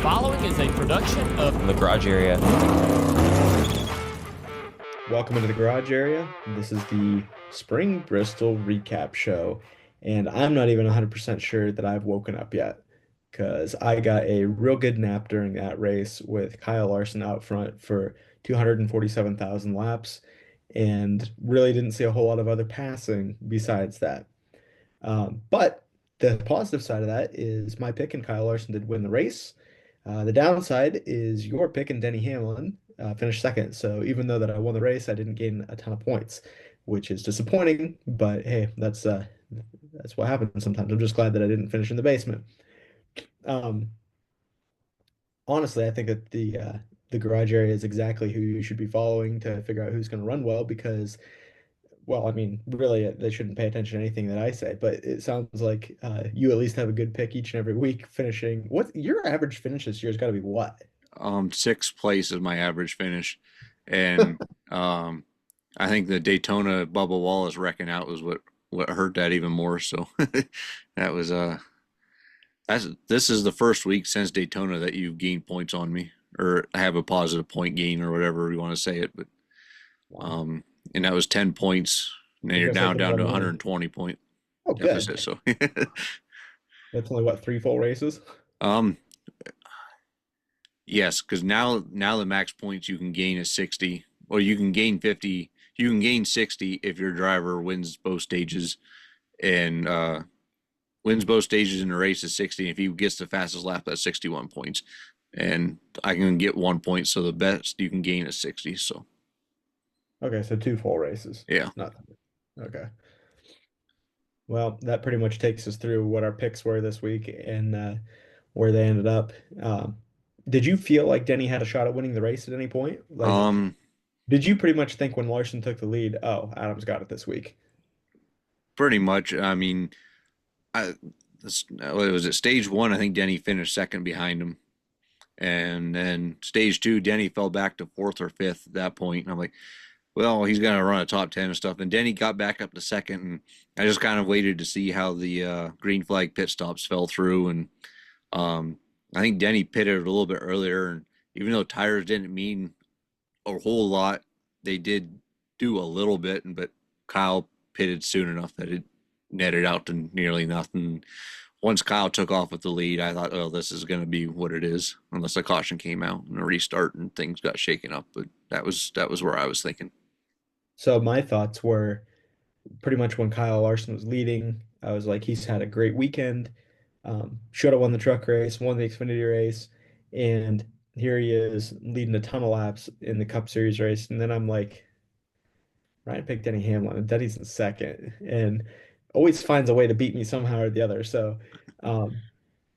following is a production of The garage area. Welcome into the garage area. This is the Spring Bristol recap show, and I'm not even 100% sure that I've woken up yet because I got a real good nap during that race with Kyle Larson out front for 247,000 laps and really didn't see a whole lot of other passing besides that. But the positive side of that is my pick and Kyle Larson did win the race. The downside is your pick and Denny Hamlin finished second. So even though that I won the race, I didn't gain a ton of points, which is disappointing. But hey, that's what happens sometimes. I'm just glad that I didn't finish in the basement. Um, Honestly, I think that the garage area is exactly who you should be following to figure out who's going to run well because well, I mean, really, they shouldn't pay attention to anything that I say, but it sounds like you at least have a good pick each and every week finishing. What your average finish this year has got to be what? Sixth place is my average finish, and I think the Daytona Bubba Wallace wrecking out was what hurt that even more. So that was this is the first week since Daytona that you've gained points on me, or have a positive point gain, or whatever you want to say it. But and that was 10 points. And then you're down to 120 point Oh, deficit. good. So That's only what, 3 full races? um yes, because now the max points you can gain is 60, or you can gain 50. You can gain 60 if your driver wins both stages, and wins both stages in the race is 60. If he gets the fastest lap, that's 61 points, and I can get 1 point. So the best you can gain is 60. So Okay, so 2 full races. yeah. Not okay. Well, that pretty much takes us through what our picks were this week and where they ended up. Did you feel like Denny had a shot at winning the race at any point? Like, did you pretty much think when Larson took the lead, oh, Adam's got it this week? Pretty much. I mean, what was it, stage one? I think Denny finished second behind him, and then stage two, Denny fell back to fourth or fifth at that point. And I'm like, well, he's going to run a top 10 and stuff. And Denny got back up to second, and I just kind of waited to see how the green flag pit stops fell through. And I think Denny pitted a little bit earlier, and even though tires didn't mean a whole lot, they did do a little bit. But Kyle pitted soon enough that it netted out to nearly nothing. Once Kyle took off with the lead, I thought, oh, this is going to be what it is, unless a caution came out and a restart and things got shaken up. But that was where I was thinking. So my thoughts were pretty much when Kyle Larson was leading, I was like, he's had a great weekend. Should have won the truck race, won the Xfinity race, and here he is leading a ton of laps in the Cup Series race. And then I'm like, Ryan picked Denny Hamlin, and Denny's in second, and always finds a way to beat me somehow or the other. So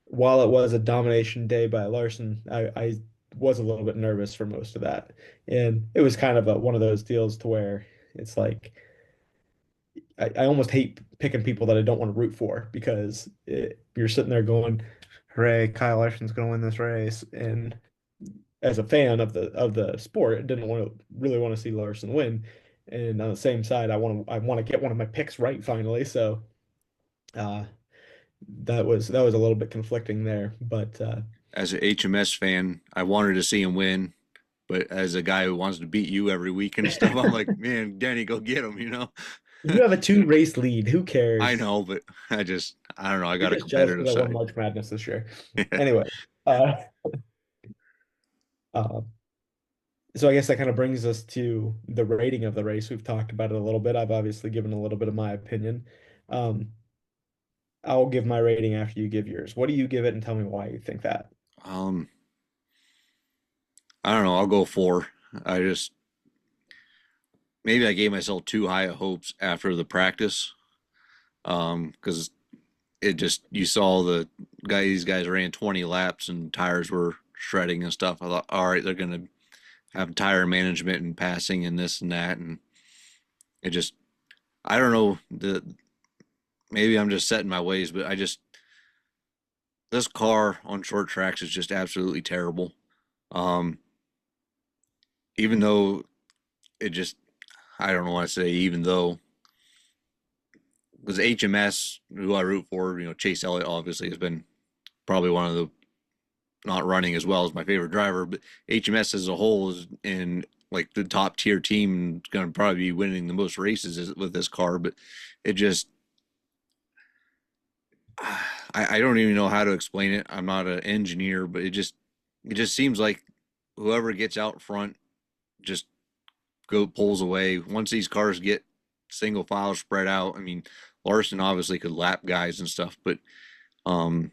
while it was a domination day by Larson, I was a little bit nervous for most of that. And it was kind of one of those deals to where it's like I almost hate picking people that I don't want to root for because you're sitting there going, hooray, Kyle Larson's going to win this race. And as a fan of the sport, I didn't really want to see Larson win. And on the same side, I want to get one of my picks right finally. So that was a little bit conflicting there. But as an HMS fan, I wanted to see him win. But as a guy who wants to beat you every week and stuff, I'm like, man, Danny, go get him, you know? You have a 2 race lead. Who cares? I know, but I don't know. I got a Just jealous competitive because I won side. March Madness this year. Anyway, uh, so I guess that kind of brings us to the rating of the race. We've talked about it a little bit. I've obviously given a little bit of my opinion. I'll give my rating after you give yours. What do you give it, and tell me why you think that? I don't know. I'll go 4. Maybe I gave myself too high of hopes after the practice. Because you saw these guys ran 20 laps and tires were shredding and stuff. I thought, all right, they're going to have tire management and passing and this and that. And I don't know, maybe I'm just set in my ways, but this car on short tracks is just absolutely terrible. Even though I don't know what to say, even though, because HMS, who I root for, Chase Elliott obviously has been probably one of the not running as well as my favorite driver, but HMS as a whole is in like the top tier team, going to probably be winning the most races with this car. But it just, I don't even know how to explain it. I'm not an engineer, but it just seems like whoever gets out front just pulls away. Once these cars get single file spread out, I mean, Larson obviously could lap guys and stuff, but um,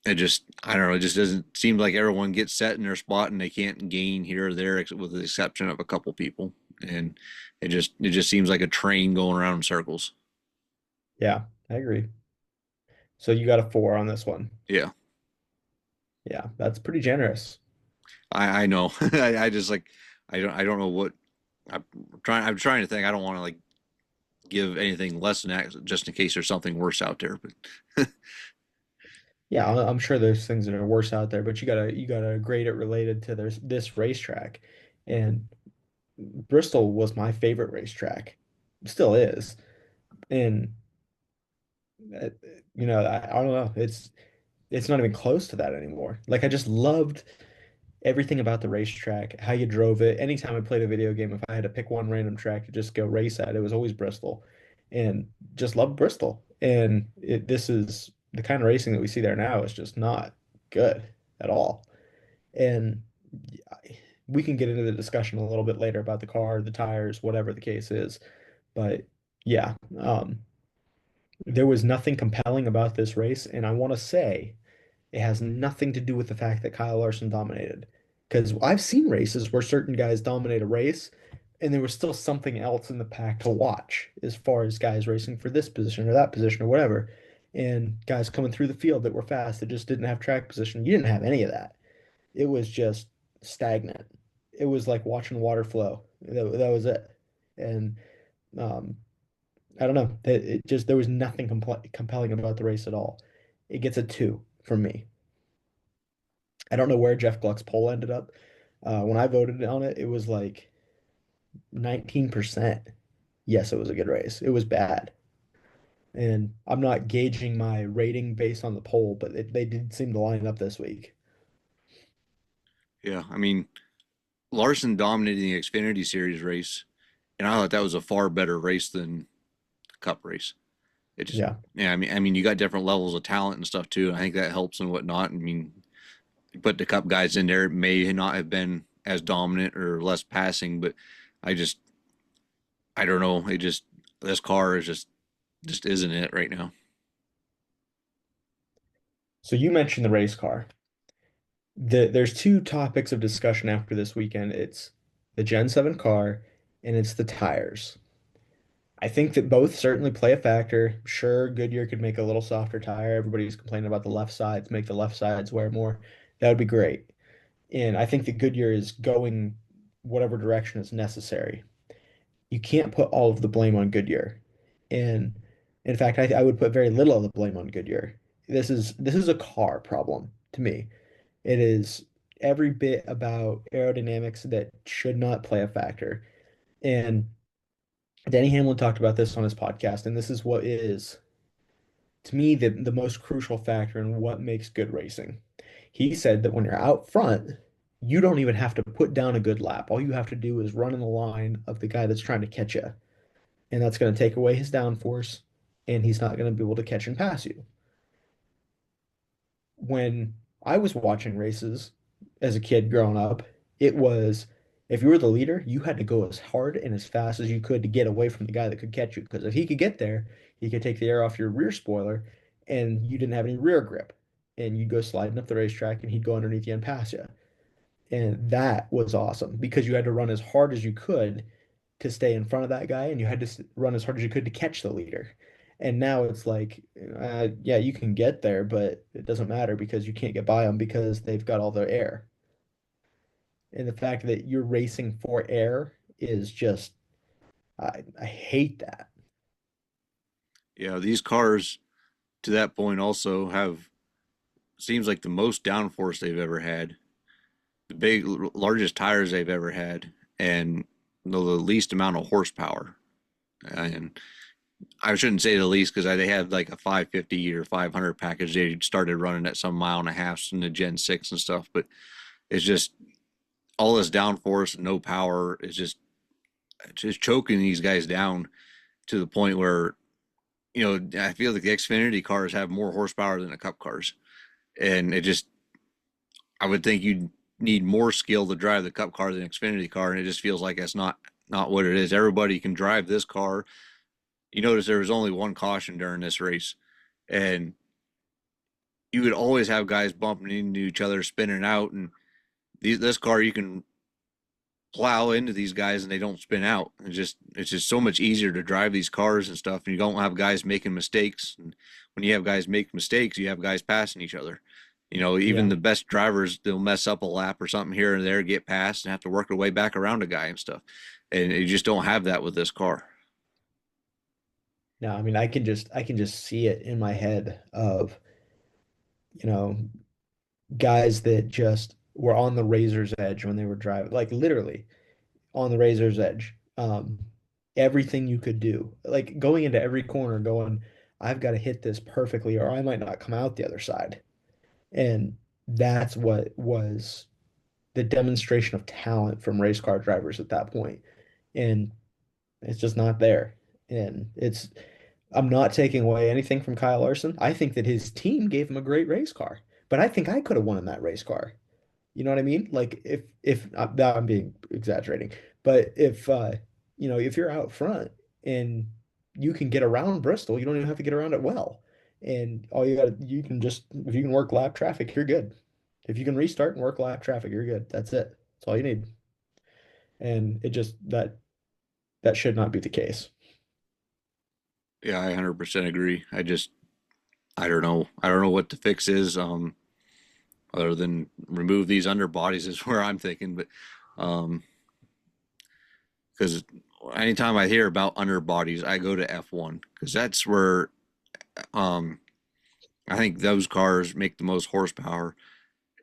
it just, I don't know, it just doesn't seem like everyone gets set in their spot and they can't gain here or there, with the exception of a couple people, and it just seems like a train going around in circles. Yeah, I agree. So you got a 4 on this one. Yeah, Yeah, that's pretty generous. I know. I just like, I don't know what I'm I'm trying to think. I don't want to like give anything less than that just in case there's something worse out there. But Yeah, I'm sure there's things that are worse out there, but you gotta grade it related to this racetrack. And Bristol was my favorite racetrack. Still is. And uh, I don't know. It's not even close to that anymore. Like I just loved everything about the racetrack, how you drove it. Anytime I played a video game, if I had to pick one random track to just go race at, it was always Bristol. And just loved Bristol. And this is the kind of racing that we see there now is just not good at all. And we can get into the discussion a little bit later about the car, the tires, whatever the case is. But yeah, there was nothing compelling about this race. And I want to say, it has nothing to do with the fact that Kyle Larson dominated. Because I've seen races where certain guys dominate a race, and there was still something else in the pack to watch as far as guys racing for this position or that position or whatever. And guys coming through the field that were fast that just didn't have track position. You didn't have any of that. It was just stagnant. It was like watching water flow. That was it. And um, I don't know. It just there was nothing compelling about the race at all. It gets a 2 from me. I don't know where Jeff Gluck's poll ended up. When I voted on it, it was like 19%. Yes, it was a good race. It was bad. And I'm not gauging my rating based on the poll, but they did seem to line up this week. yeah, I mean, Larson dominated the Xfinity Series race, and I thought that was a far better race than the Cup race. It just, Yeah. yeah, I mean, you got different levels of talent and stuff too. I think that helps and whatnot. I mean, you put the Cup guys in there, it may not have been as dominant or less passing, but I just, I don't know. It just, this car is just isn't it right now. So you mentioned the race car. There's two topics of discussion after this weekend. It's the Gen 7 car and it's the tires. I think that both certainly play a factor. Sure, Goodyear could make a little softer tire. Everybody's complaining about the left sides, make the left sides wear more. That would be great. And I think that Goodyear is going whatever direction is necessary. You can't put all of the blame on Goodyear. And in fact, I would put very little of the blame on Goodyear. This is a car problem to me. It is every bit about aerodynamics that should not play a factor. And Denny Hamlin talked about this on his podcast, and this is what is, to me, the most crucial factor in what makes good racing. He said that when you're out front, you don't even have to put down a good lap. All you have to do is run in the line of the guy that's trying to catch you. And that's going to take away his downforce, and he's not going to be able to catch and pass you. When I was watching races as a kid growing up, it was if you were the leader, you had to go as hard and as fast as you could to get away from the guy that could catch you. Because if he could get there, he could take the air off your rear spoiler and you didn't have any rear grip. And you'd go sliding up the racetrack and he'd go underneath you and pass you. And that was awesome because you had to run as hard as you could to stay in front of that guy and you had to run as hard as you could to catch the leader. And now it's like, yeah, you can get there, but it doesn't matter because you can't get by them because they've got all their air. And the fact that you're racing for air is just, I hate that. Yeah, these cars to that point also have seems like the most downforce they've ever had, the largest tires they've ever had, and the least amount of horsepower. And I shouldn't say the least because they had like a 550 or 500 package. They started running at some mile and a half in the Gen 6 and stuff, but it's just all this downforce and no power is just choking these guys down to the point where, I feel like the Xfinity cars have more horsepower than the Cup cars. And I would think you'd need more skill to drive the Cup car than the Xfinity car. And it just feels like that's not what it is. Everybody can drive this car. You notice there was only one caution during this race, and you would always have guys bumping into each other, spinning out. And this car, you can plow into these guys and they don't spin out. It's just so much easier to drive these cars and stuff, and you don't have guys making mistakes. And when you have guys make mistakes, you have guys passing each other. Even Yeah. the best drivers, they'll mess up a lap or something here and there, get past, and have to work their way back around a guy and stuff. And you just don't have that with this car. No, I mean I can just see it in my head of, you know, guys that just were on the razor's edge when they were driving, like literally on the razor's edge. Everything you could do, like going into every corner, going, I've got to hit this perfectly, or I might not come out the other side. And that's what was the demonstration of talent from race car drivers at that point. And it's just not there. And I'm not taking away anything from Kyle Larson. I think that his team gave him a great race car, but I think I could have won in that race car. You know what I mean? Like if that I'm being exaggerating, but if you're out front and you can get around Bristol, you don't even have to get around it well. And all you can just if you can work lap traffic, you're good. If you can restart and work lap traffic, you're good. That's it. That's all you need. And it just that should not be the case. Yeah, I 100% agree. I don't know. I don't know what the fix is. Other than remove these underbodies is where I'm thinking. But um, because anytime I hear about underbodies, I go to F1 because that's where um I think those cars make the most horsepower.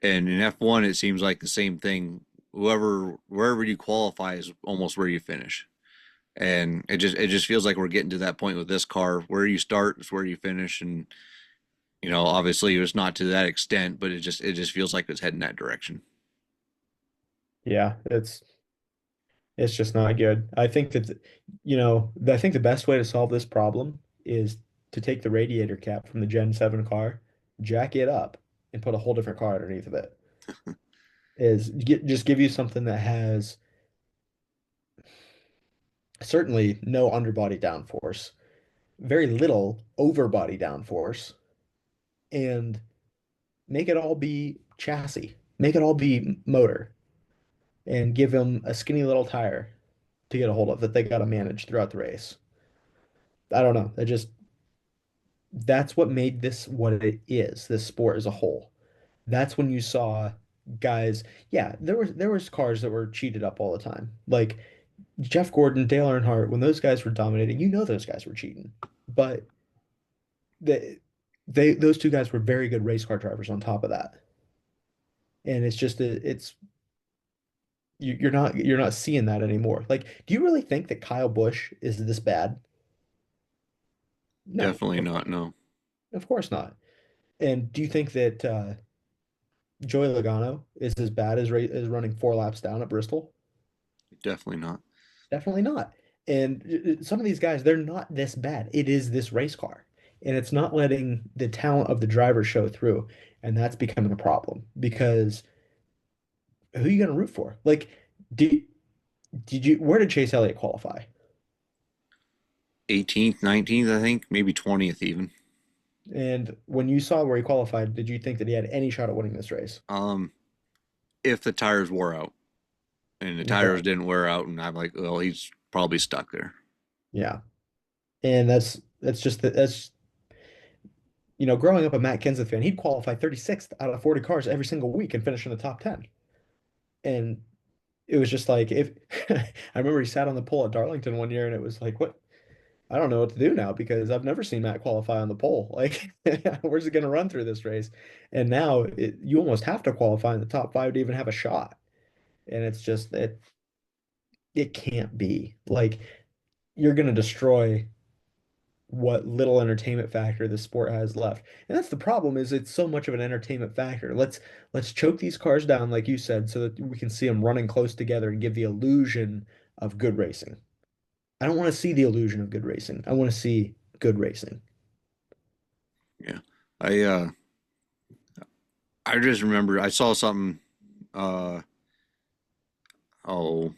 And in F1, it seems like the same thing. Wherever you qualify is almost where you finish. And it just feels like we're getting to that point with this car. Where you start is where you finish, and obviously it's not to that extent, but it just feels like it's heading that direction. Yeah, it's just not good. I think that, I think the best way to solve this problem is to take the radiator cap from the Gen 7 car, jack it up, and put a whole different car underneath of it. Just give you something that has certainly no underbody downforce, very little overbody downforce, and make it all be chassis, make it all be motor, and give them a skinny little tire to get a hold of that they got to manage throughout the race. I don't know. That's what made this what it is, this sport as a whole. That's when you saw guys, yeah, there was cars that were cheated up all the time. Like Jeff Gordon, Dale Earnhardt, when those guys were dominating, those guys were cheating. But those two guys were very good race car drivers on top of that. And it's just it's you're not seeing that anymore. Like, do you really think that Kyle Busch is this bad? No, Definitely not. No, of course not. And do you think that Joey Logano is as bad as running 4 laps down at Bristol? definitely not. Definitely not. And some of these guys, they're not this bad. It is this race car, and it's not letting the talent of the driver show through, and that's becoming a problem because who are you going to root for? Like, did where did Chase Elliott qualify? 18th, 19th, I think, maybe 20th even. And when you saw where he qualified, did you think that he had any shot at winning this race? Um, if the tires wore out, and the tires Okay. didn't wear out, and I'm like, well, he's probably stuck there. Yeah. And that's just that's growing up a Matt Kenseth fan, he'd qualify 36th out of 40 cars every single week and finish in the top 10. And it was just like if I remember he sat on the pole at Darlington one year and it was like, what? I don't know what to do now because I've never seen Matt qualify on the pole. Like, where's he going to run through this race? And now you almost have to qualify in the top five to even have a shot. And it's just it can't be like you're going to destroy. what little entertainment factor the sport has left. And that's the problem is it's so much of an entertainment factor. Let's choke these cars down like you said so that we can see them running close together and give the illusion of good racing. I don't want to see the illusion of good racing. I want to see good racing. Yeah. I uh I just remember I saw something uh oh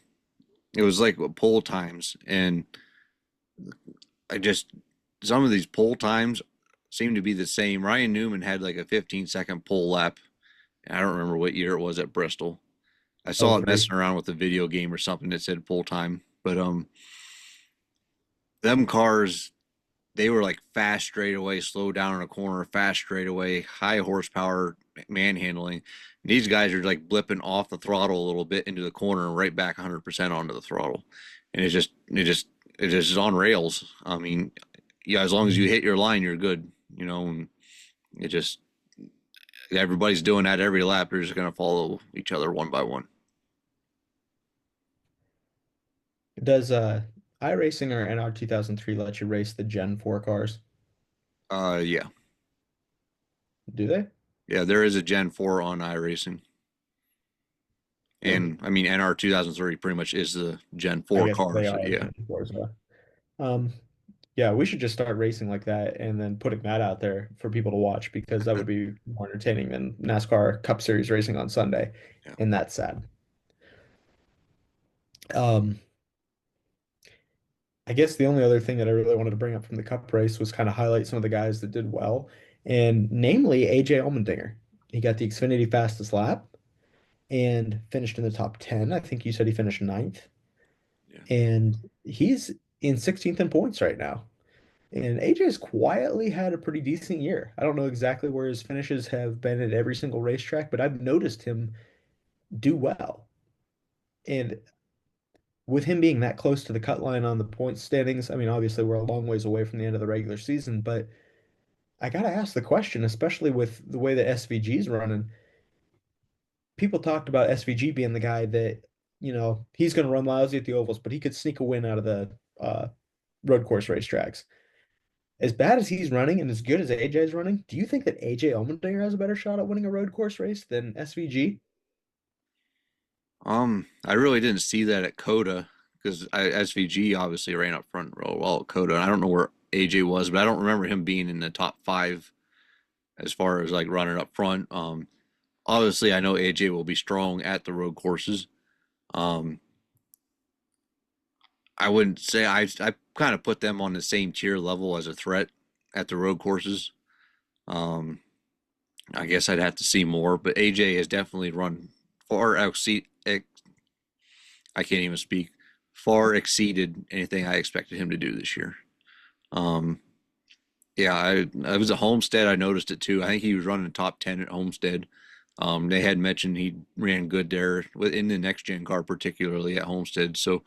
it was like pole times, and I just some of these pole times seem to be the same. Ryan Newman had like a 15-second pole lap. I don't remember what year it was at Bristol. I Oh, saw it three. messing around with a video game or something that said pole time. But them cars, they were like fast straightaway, slow down in a corner, fast straightaway, high horsepower manhandling. These guys are like blipping off the throttle a little bit into the corner and right back 100% onto the throttle. And it just is on rails. I mean, yeah, as long as you hit your line, you're good, you know, and it just everybody's doing that every lap. They're just going to follow each other one by one. Does iRacing or NR 2003 let you race the Gen 4 cars? Yeah. Do they? Yeah, there is a Gen 4 on iRacing. Hmm. And I mean, NR 2030 pretty much is the Gen I 4 guess car. they So are yeah, Gen 4s. Um, yeah, we should just start racing like that and then putting that out there for people to watch because that would be more entertaining than NASCAR Cup Series racing on Sunday. yeah. And that's sad. Um, I guess the only other thing that I really wanted to bring up from the Cup race was kind of highlight some of the guys that did well, and namely AJ Allmendinger. He got the Xfinity fastest lap and finished in the top 10. I think you said he finished ninth, Yeah. and he's in 16th in points right now. And AJ's quietly had a pretty decent year. I don't know exactly where his finishes have been at every single racetrack, but I've noticed him do well. And with him being that close to the cut line on the point standings, I mean, obviously we're a long ways away from the end of the regular season, but I gotta ask the question, especially with the way that SVG's running. People talked about SVG being the guy that, he's gonna run lousy at the ovals, but he could sneak a win out of the road course racetracks. As bad as he's running and as good as AJ's running, do you think that AJ Allmendinger has a better shot at winning a road course race than SVG? I really didn't see that at Coda because SVG obviously ran up front real well at Coda. And I don't know where AJ was, but I don't remember him being in the top five as far as like running up front. Obviously I know AJ will be strong at the road courses. Um, I wouldn't say I kind of put them on the same tier level as a threat at the road courses. Um, I guess I'd have to see more, but AJ has definitely run far exceed. I can't even speak. Far exceeded anything I expected him to do this year. Um, yeah, I was at Homestead. I noticed it too. I think he was running top 10 at Homestead. They had mentioned he ran good there in the next gen car, particularly at Homestead. So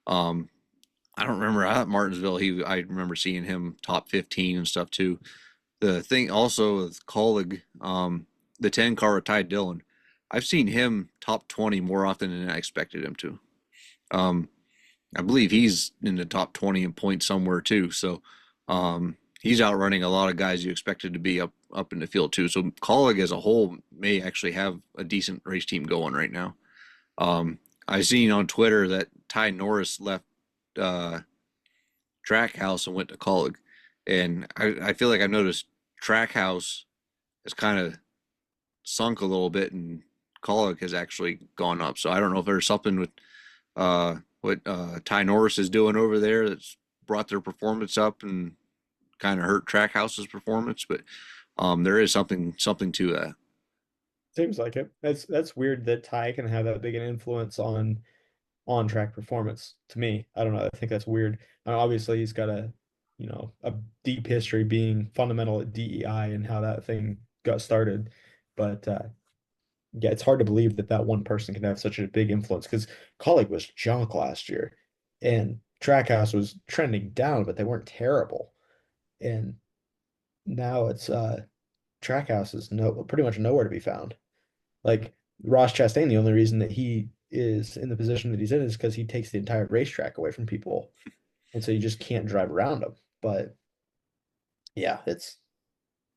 um, I don't remember at Martinsville. I remember seeing him top 15 and stuff too. The thing also with Colleague, the 10 car with Ty Dillon, I've seen him top 20 more often than I expected him to. Um, I believe he's in the top 20 in points somewhere too. So he's outrunning a lot of guys you expected to be up in the field too. So Colleague as a whole may actually have a decent race team going right now. I seen on Twitter that Ty Norris left uh, Trackhouse and went to Colleague, and I feel like I've noticed Trackhouse has kind of sunk a little bit, and Colleague has actually gone up. So I don't know if there's something with what Ty Norris is doing over there that's brought their performance up and kind of hurt Trackhouse's performance, but there is something to that. Seems like it. That's weird that Ty can have that big an influence on track performance to me. I don't know. I think that's weird. Obviously, he's got a deep history being fundamental at DEI and how that thing got started. But yeah, it's hard to believe that that one person can have such a big influence because Colleague was junk last year and Trackhouse was trending down, but they weren't terrible. And now it's Trackhouse is no pretty much nowhere to be found. Like Ross Chastain, the only reason that he is in the position that he's in is because he takes the entire racetrack away from people. And so you just can't drive around him. But Yeah,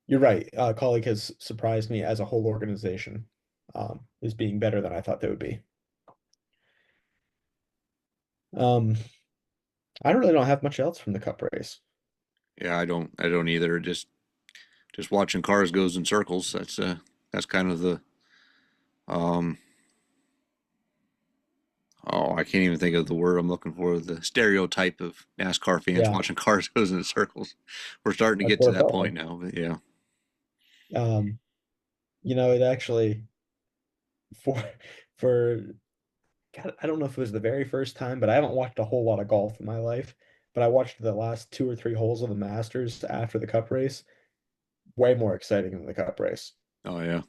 you're right. Colleague has surprised me as a whole organization, as being better than I thought they would be. Um, I don't really don't have much else from the Cup race. Yeah, I don't either. Just watching cars goes in circles. That's kind of the um oh, I can't even think of the word I'm looking for. The stereotype of NASCAR fans Yeah, watching cars goes in circles. We're starting to that's get to what it that felt point like. now, but yeah. Um, it actually for for God, I don't know if it was the very first time, but I haven't watched a whole lot of golf in my life. But I watched the last two or three holes of the Masters after the Cup race. Way more exciting than the Cup race. Oh yeah.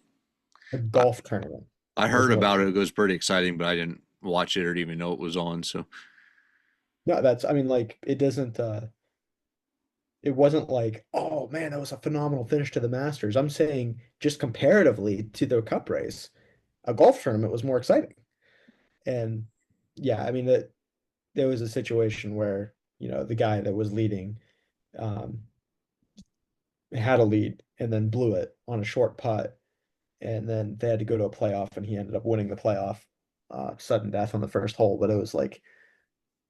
The I, golf tournament I was heard more. about it. It was pretty exciting, but I didn't watch it or even know it was on. So No, I mean, like, it wasn't like, oh man, that was a phenomenal finish to the Masters. I'm saying just comparatively to the Cup race, a golf tournament was more exciting. And yeah, I mean, that there was a situation where, the guy that was leading, um, had a lead and then blew it on a short putt. And then they had to go to a playoff and he ended up winning the playoff, sudden death on the first hole. But it was like,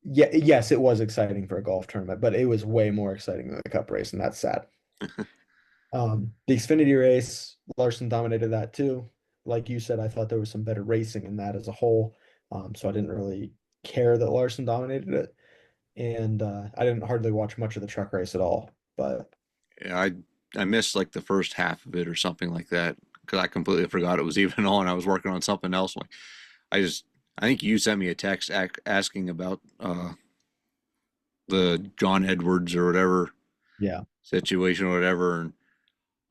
yeah, yes, it was exciting for a golf tournament, but it was way more exciting than the Cup race, and that's sad. The Xfinity race, Larson dominated that too. Like you said, I thought there was some better racing in that as a whole. So I didn't really care that Larson dominated it. And I didn't hardly watch much of the truck race at all. But yeah, I missed like the first half of it or something like that because I completely forgot it was even on. I was working on something else. Like I just I think you sent me a text asking about the John Edwards or whatever yeah, situation or whatever, and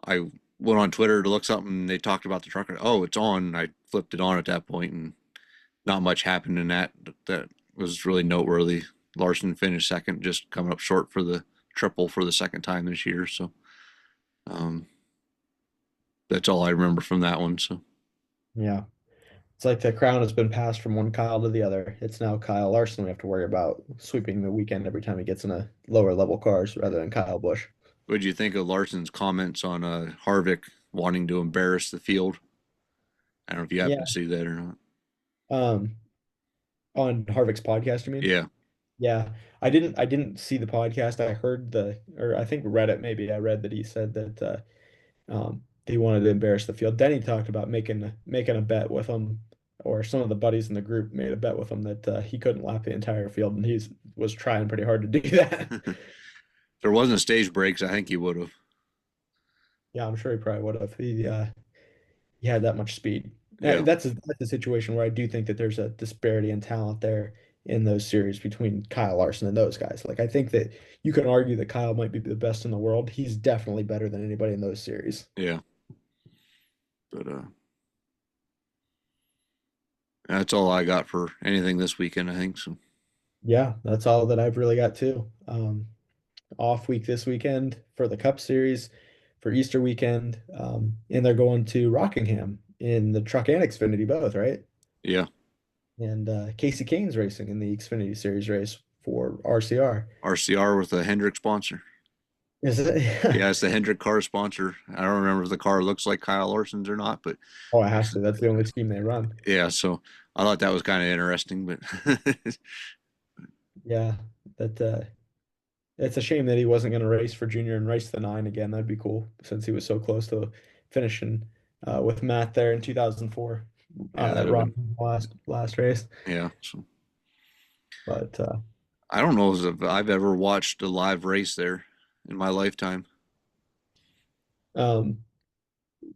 I went on Twitter to look something. And they talked about the trucker. Oh, it's on. I flipped it on at that point, and not much happened in that. That was really noteworthy. Larson finished second, just coming up short for the triple for the second time this year. So um, that's all I remember from that one. So yeah. It's like the crown has been passed from one Kyle to the other. It's now Kyle Larson we have to worry about sweeping the weekend every time he gets in a lower level cars rather than Kyle Busch. what did you think of Larson's comments on Harvick wanting to embarrass the field? I don't know if you happen Yeah. to see that or not. Um, on Harvick's podcast, you mean? Yeah, Yeah. I didn't see the podcast. I heard or I think read it maybe. I read that he said that he wanted to embarrass the field. Then he talked about making a bet with him, or some of the buddies in the group made a bet with him that he couldn't lap the entire field, and he was trying pretty hard to do that. if there wasn't stage breaks, I think he would have. Yeah, I'm sure he probably would have. He had that much speed. Yeah, That's a situation where I do think that there's a disparity in talent there in those series between Kyle Larson and those guys. Like I think that you can argue that Kyle might be the best in the world. He's definitely better than anybody in those series. yeah, but that's all I got for anything this weekend. I think so. Yeah, that's all that I've really got too. Off week this weekend for the Cup Series for Easter weekend, and they're going to Rockingham in the Truck and Xfinity both, right? Yeah, And Casey Kane's racing in the Xfinity Series race for RCR. RCR with a Hendrick sponsor. Is it? Yeah, it's the Hendrick car sponsor. I don't remember if the car looks like Kyle Larson's or not, but Oh, it has to. That's the only team they run. yeah. So I thought that was kind of interesting, but Yeah, that it's a shame that he wasn't going to race for junior and race the nine again. That'd be cool since he was so close to finishing with Matt there in 2004 yeah, at that'd have Rock been last race. yeah. So But I don't know if I've ever watched a live race there in my lifetime. um,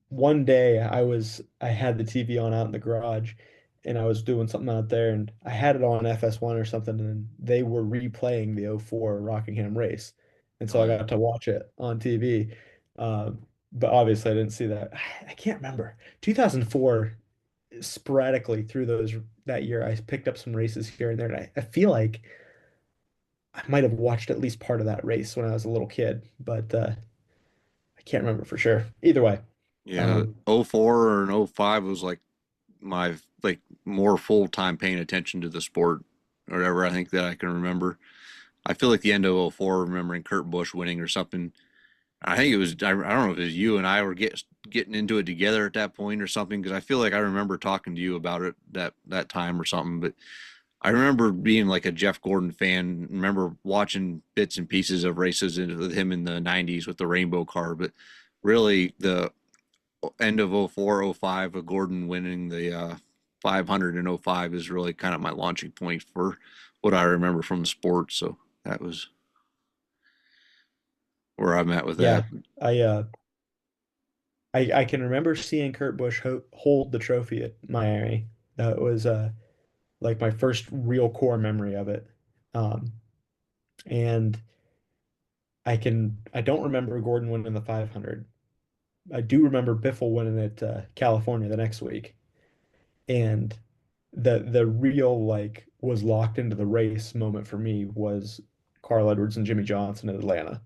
one day I had the TV on out in the garage and I was doing something out there and I had it on FS1 or something and they were replaying the '04 Rockingham race. And so Oh I yeah, got to watch it on TV. But obviously I didn't see that. I can't remember. 2004 sporadically through that year I picked up some races here and there and I feel like I might have watched at least part of that race when I was a little kid, but I can't remember for sure. Either way. yeah. Um, '04 and '05 was like my like more full time paying attention to the sport or whatever. I think that I can remember. I feel like the end of '04, remembering Kurt Busch winning or something. I think it was I don't know if it was you and I were getting into it together at that point or something because I feel like I remember talking to you about it that time or something. But I remember being like a Jeff Gordon fan. Remember watching bits and pieces of races with him in the '90s with the rainbow car. But really, the end of '04, '05 of Gordon winning the 500 in '05 is really kind of my launching point for what I remember from the sport. So that was where I'm at with Yeah, that. I uh I can remember seeing Kurt Busch hold the trophy at Miami. That was like my first real core memory of it. Um, and I don't remember Gordon winning the 500. I do remember Biffle winning at California the next week. And the real like was locked into the race moment for me was Carl Edwards and Jimmy Johnson in Atlanta.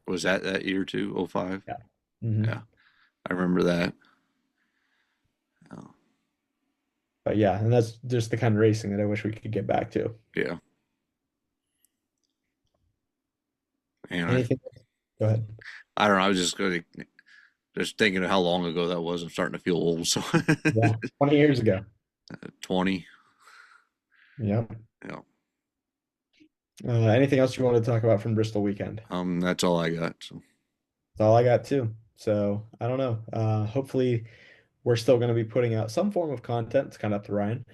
Was that year too? '05? Yeah. Hmm. Yeah, I remember that. Oh, But yeah, and that's just the kind of racing that I wish we could get back to. yeah, and Anything? Go ahead. I don't know. I was just thinking of how long ago that was. I'm starting to feel old. So Yeah, 20 years ago. 20. Yeah. Yeah. Anything else you want to talk about from Bristol weekend? That's all I got. So That's all I got too. So I don't know. Hopefully we're still going to be putting out some form of content. It's kind of up to Ryan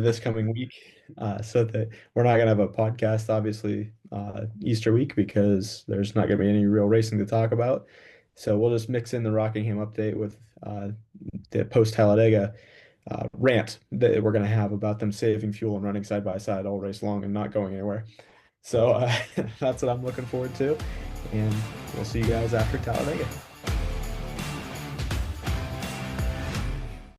this coming week, so that we're not going to have a podcast, obviously, Easter week because there's not going to be any real racing to talk about. So we'll just mix in the Rockingham update with the post Talladega rant that we're going to have about them saving fuel and running side by side all race long and not going anywhere. So that's what I'm looking forward to. And we'll see you guys after Talladega.